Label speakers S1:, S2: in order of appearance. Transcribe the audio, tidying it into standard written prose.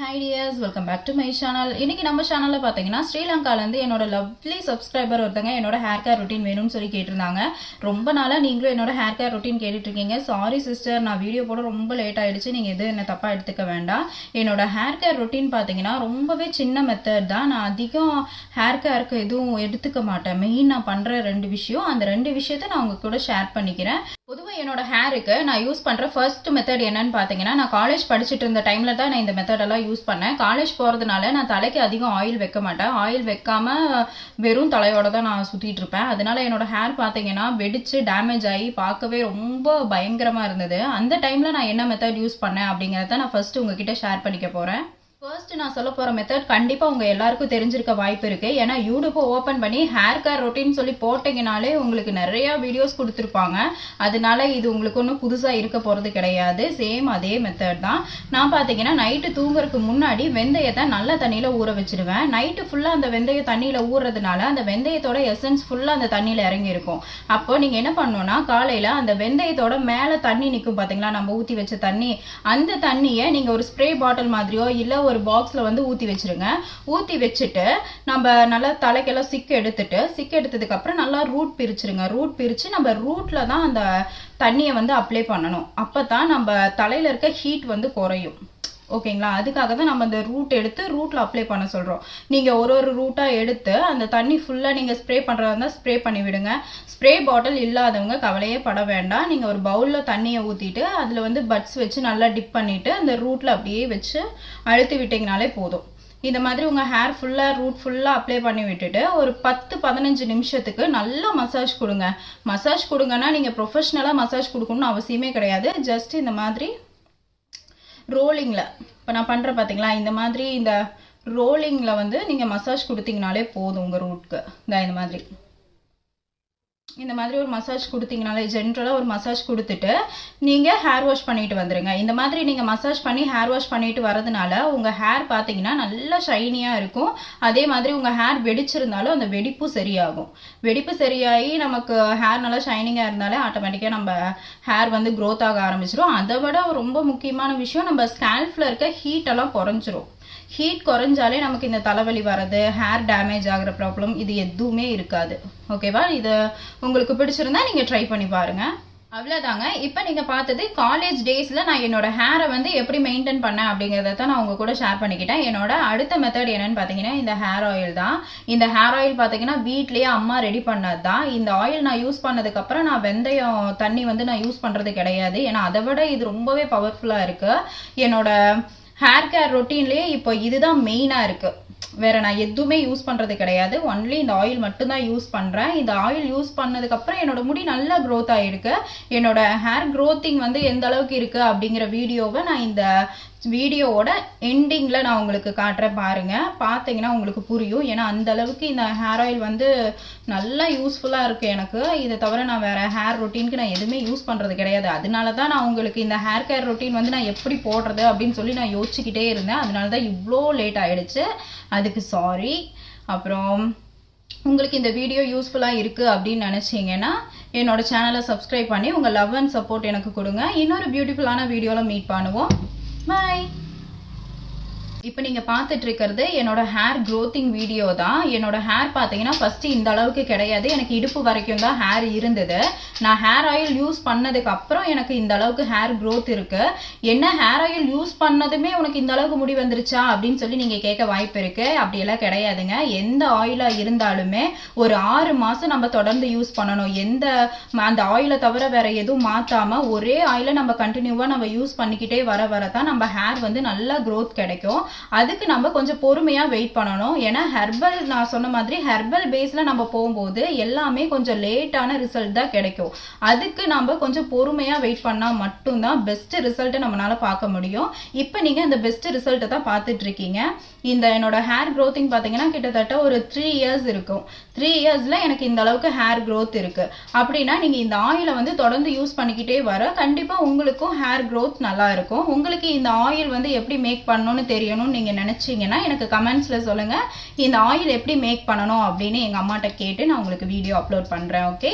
S1: Hi dears, welcome back to my channel. இன்னைக்கு நம்ம சேனல்ல பாத்தீங்கன்னா ஸ்ரீலங்கால இருந்து என்னோட லவ்லி சப்ஸ்கிரைபர் ஒருத்தங்க என்னோட ஹேர் கேர் ரொட்டீன் வேணும்னு சொல்லி கேட்டிருந்தாங்க. ரொம்ப நாளா நீங்களும் என்னோட ஹேர் கேர் ரொட்டீன் கேட்டுட்டு இருக்கீங்க. சாரி சிஸ்டர், நான் வீடியோ போட ரொம்ப லேட் ஆயிடுச்சு. நீங்க எதுவும் என்ன தப்பா எடுத்துக்க வேண்டாம். என்னோட ஹேர் கேர் ரொட்டீன் பாத்தீங்கன்னா ரொம்பவே சின்ன மெத்தட் தான். நான் அதிகம் ஹேர் கேருக்கு எதுவும் எடுத்துக்க மாட்டேன். மெயின் நான் பண்ற ரெண்டு விஷயம், அந்த ரெண்டு விஷயத்த நான் உங்க கூட ஷேர் பண்ணிக்கிறேன். பொதுவா என்னோட ஹேருக்கு நான் யூஸ் பண்ற ஃபர்ஸ்ட் மெத்தட் என்னன்னு பாத்தீங்கன்னா, நான் காலேஜ் படிச்சுட்டு இருந்த டைம்ல தான் நான் இந்த மெத்தட் எல்லாம் யூஸ் பண்ணேன். காலேஜ் போறதுனால நான் தலைக்கு அதிகம் ஆயில் வைக்க மாட்டேன். ஆயில் வைக்காம வெறும் தலையோட தான் நான் சுத்திட்டு இருப்பேன். அதனால என்னோட ஹேர் பாத்தீங்கன்னா வெடிச்சு டேமேஜ் ஆகி பார்க்கவே ரொம்ப பயங்கரமா இருந்தது. அந்த டைம்ல நான் என்ன மெத்தட் யூஸ் பண்ணேன் அப்படிங்கறத நான் ஃபர்ஸ்ட் உங்ககிட்ட ஷேர் பண்ணிக்க போறேன். ஃபர்ஸ்ட் நான் சொல்ல போற மெத்தட் கண்டிப்பா உங்க எல்லாருக்கும் தெரிஞ்சிருக்க வாய்ப்பு இருக்கு. ஏன்னா யூடியூப் ஓபன் பண்ணி ஹேர் கேர் ரொட்டீன் சொல்லி போட்டீங்கனாலே உங்களுக்கு நிறைய வீடியோஸ் கொடுத்துருப்பாங்க. அதனால இது உங்களுக்கு ஒன்றும் புதுசா இருக்க போறது கிடையாது. சேம் அதே மெத்தட் தான். நான் பாத்தீங்கன்னா நைட்டு தூங்குறதுக்கு முன்னாடி வெந்தயத்தை நல்ல தண்ணியில ஊற வச்சிருவேன். நைட்டு ஃபுல்லா அந்த வெந்தய தண்ணியில ஊறுறதுனால அந்த வெந்தயத்தோட எசன்ஸ் ஃபுல்லா அந்த தண்ணியில இறங்கி இருக்கும். அப்போ நீங்க என்ன பண்ணணும்னா, காலையில அந்த வெந்தயத்தோட மேல தண்ணி நிற்கும் பாத்தீங்களா, நம்ம ஊத்தி வச்ச தண்ணி, அந்த தண்ணியை நீங்க ஒரு ஸ்ப்ரே பாட்டில் மாதிரியோ இல்ல ஒரு பாக்ஸ்ல வந்து ஊத்தி வச்சிருங்க. ஊத்தி வச்சுட்டு நம்ம நல்லா தலைக்கெல்லாம் சிக் எடுத்ததுக்கு அப்புறம் நல்லா ரூட் பிரிச்சிருங்க. ரூட் பிரிச்சு நம்ம ரூட்ல தான் அந்த தண்ணியை வந்து அப்ளை பண்ணணும். அப்பதான் நம்ம தலையில இருக்க ஹீட் வந்து குறையும். ஓகேங்களா? அதுக்காக தான் நம்ம அந்த ரூட் எடுத்து ரூட்ல அப்ளை பண்ண சொல்றோம். நீங்க ஒரு ரூட்டா எடுத்து அந்த தண்ணி ஃபுல்லா நீங்க ஸ்ப்ரே பண்றதா இருந்தா ஸ்ப்ரே பண்ணி விடுங்க. ஸ்ப்ரே பாட்டில் இல்லாதவங்க கவலையே பட வேண்டாம். நீங்க ஒரு பவுல்ல தண்ணியை ஊத்திட்டு அதுல வந்து பட்ஸ் வச்சு நல்லா டிப் பண்ணிட்டு அந்த ரூட்ல அப்படியே வச்சு அழுத்தி விட்டீங்கனாலே போதும். இந்த மாதிரி உங்க ஹேர் ஃபுல்லா ரூட் ஃபுல்லா அப்ளை பண்ணி விட்டுட்டு ஒரு 10-15 நிமிஷத்துக்கு நல்லா மசாஜ் கொடுங்க. மசாஜ் கொடுங்கன்னா நீங்க ப்ரொஃபஷனலா மசாஜ் கொடுக்கணும்னு அவசியமே கிடையாது. ஜஸ்ட் இந்த மாதிரி ரோலிங்ல, இப்போ நான் பண்ற பாத்தீங்களா, இந்த மாதிரி இந்த ரோலிங்ல வந்து நீங்க மசாஜ் கொடுத்தீங்கனாலே போதும். உங்க ரூட்க்கு இந்த மாதிரி ஒரு மசாஜ் கொடுத்தீங்கனாலே, ஜென்ரலா ஒரு மசாஜ் கொடுத்துட்டு நீங்க ஹேர் வாஷ் பண்ணிட்டு வந்துருங்க. இந்த மாதிரி நீங்க மசாஜ் பண்ணி ஹேர் வாஷ் பண்ணிட்டு வரதுனால உங்க ஹேர் பாத்தீங்கன்னா நல்லா ஷைனியா இருக்கும். அதே மாதிரி உங்க ஹேர் வெடிச்சிருந்தாலும் அந்த வெடிப்பு சரியாகும். வெடிப்பு சரியாகி நமக்கு ஹேர் நல்லா ஷைனிங்கா இருந்தாலே ஆட்டோமேட்டிக்கா நம்ம ஹேர் வந்து க்ரோத் ஆக ஆரம்பிச்சிடும். அதை விட ரொம்ப முக்கியமான விஷயம், நம்ம ஸ்கேல்ப்ல இருக்க ஹீட் எல்லாம் குறைஞ்சிரும். ஹீட் குறைஞ்சாலே நமக்கு இந்த தலைவலி வர்றது, ஹேர் டேமேஜ் ஆகிற ப்ராப்ளம் இது எதுவுமே இருக்காது. ஓகேவா? இது உங்களுக்கு பிடிச்சிருந்தா நீங்க ட்ரை பண்ணி பாருங்க. அவ்வளவுதாங்க. இப்ப நீங்க பார்த்தது காலேஜ் டேஸ்ல நான் என்னோட ஹேரை வந்து எப்படி மெயின்டைன் பண்ணேன் அப்படிங்கறத நான் உங்க கூட ஷேர் பண்ணிக்கிட்டேன். என்னோட அடுத்த மெத்தட் என்னன்னு பாத்தீங்கன்னா இந்த ஹேர் ஆயில் தான். இந்த ஹேர் ஆயில் பாத்தீங்கன்னா வீட்லயே அம்மா ரெடி பண்ணது தான். இந்த ஆயில் நான் யூஸ் பண்ணதுக்கு அப்புறம் நான் வெந்தயம் தண்ணி வந்து நான் யூஸ் பண்றது கிடையாது. ஏன்னா அதை விட இது ரொம்பவே பவர்ஃபுல்லா இருக்கு. என்னோட ஹேர் கேர் ரொட்டீன்லயே இப்போ இதுதான் மெயினா இருக்கு. வேற நான் எதுவுமே யூஸ் பண்றது கிடையாது. ஒன்லி இந்த ஆயில் மட்டும் தான் யூஸ் பண்றேன். இந்த ஆயில் யூஸ் பண்ணதுக்கு அப்புறம் என்னோட முடி நல்லா க்ரோத் ஆயிருக்கு. என்னோட ஹேர் க்ரோத்திங் வந்து எந்த அளவுக்கு இருக்கு அப்படிங்கிற வீடியோவை நான் இந்த வீடியோவோட எண்டிங்ல நான் உங்களுக்கு காட்டுறேன். பாருங்க, பாத்தீங்கன்னா உங்களுக்கு புரியும். ஏன்னா அந்த அளவுக்கு இந்த ஹேர் ஆயில் வந்து நல்லா யூஸ்ஃபுல்லா இருக்கு எனக்கு. இதை தவிர நான் வேற ஹேர் ரொட்டீனுக்கு நான் எதுவுமே யூஸ் பண்றது கிடையாது. அதனாலதான் நான் உங்களுக்கு இந்த ஹேர் கேர் ரொட்டீன் வந்து நான் எப்படி போடுறது அப்படின்னு சொல்லி நான் யோசிச்சுக்கிட்டே இருந்தேன். அதனாலதான் இவ்வளோ லேட் ஆயிடுச்சு. அதுக்கு சாரி. அப்புறம் உங்களுக்கு இந்த வீடியோ யூஸ்ஃபுல்லா இருக்கு அப்படின்னு நினைச்சீங்கன்னா என்னோட சேனலை சப்ஸ்கிரைப் பண்ணி உங்க லவ் அண்ட் சப்போர்ட் எனக்கு கொடுங்க. இன்னொரு பியூட்டிஃபுல்லான வீடியோல மீட் பண்ணுவோம். Bye. இப்போ நீங்க பார்த்துட்டு இருக்கிறது என்னோட ஹேர் க்ரோத்திங் வீடியோ தான். என்னோட ஹேர் பார்த்தீங்கன்னா ஃபர்ஸ்ட் இந்த அளவுக்கு கிடையாது. எனக்கு இடுப்பு வரைக்கும் தான் ஹேர் இருந்தது. நான் ஹேர் ஆயில் யூஸ் பண்ணதுக்கு அப்புறம் எனக்கு இந்த அளவுக்கு ஹேர் க்ரோத் இருக்கு. என்ன ஹேர் ஆயில் யூஸ் பண்ணதுமே உனக்கு இந்த அளவுக்கு முடி வந்துருச்சா அப்படின்னு சொல்லி நீங்க கேட்க வாய்ப்பு இருக்கு. அப்படியெல்லாம் கிடையாதுங்க. எந்த ஆயிலா இருந்தாலுமே ஒரு 6 மாசம் நம்ம தொடர்ந்து யூஸ் பண்ணணும். அந்த ஆயிலை தவிர வேற எதுவும் மாத்தாம ஒரே ஆயிலை நம்ம கண்டினியூவா நம்ம யூஸ் பண்ணிக்கிட்டே வரதான் நம்ம ஹேர் வந்து நல்லா க்ரோத் கிடைக்கும். அதுக்கு நம்ம கொஞ்சம் பொறுமையா வெயிட் பண்ணணும். ஏன்னா ஹெர்பல், நான் சொன்ன மாதிரி ஹெர்பல் பேஸ்ல நம்ம போகும்போது எல்லாமே கொஞ்சம் லேட்டான ரிசல்ட் தான் கிடைக்கும். அதுக்கு நம்ம கொஞ்சம் பொறுமையா வெயிட் பண்ணா மட்டும்தான் பெஸ்ட் ரிசல்ட்டை நம்மளால பார்க்க முடியும். இப்ப நீங்க இந்த பெஸ்ட் ரிசல்ட்டை தான் பார்த்துட்டு இருக்கீங்க. இந்த என்னோட ஹேர் க்ரோத்திங் பாத்தீங்கன்னா கிட்டத்தட்ட ஒரு 3 இயர்ஸ் இருக்கும். 3 இயர்ஸ்ல எனக்கு இந்த அளவுக்கு ஹேர் க்ரோத் இருக்கு. அப்படின்னா நீங்க இந்த ஆயிலை வந்து தொடர்ந்து யூஸ் பண்ணிக்கிட்டே வர கண்டிப்பா உங்களுக்கும் ஹேர் க்ரோத் நல்லா இருக்கும். உங்களுக்கு இந்த ஆயில் வந்து எப்படி மேக் பண்ணணும்னு தெரியணும் நீங்க நினைச்சீங்கன்னா எனக்கு கமெண்ட்ஸ்ல சொல்லுங்க. இந்த ஆயில் எப்படி மேக் பண்ணணும் அப்படின்னு எங்க அம்மாட்ட கேட்டு நான் உங்களுக்கு வீடியோ அப்லோட் பண்றேன். ஓகே.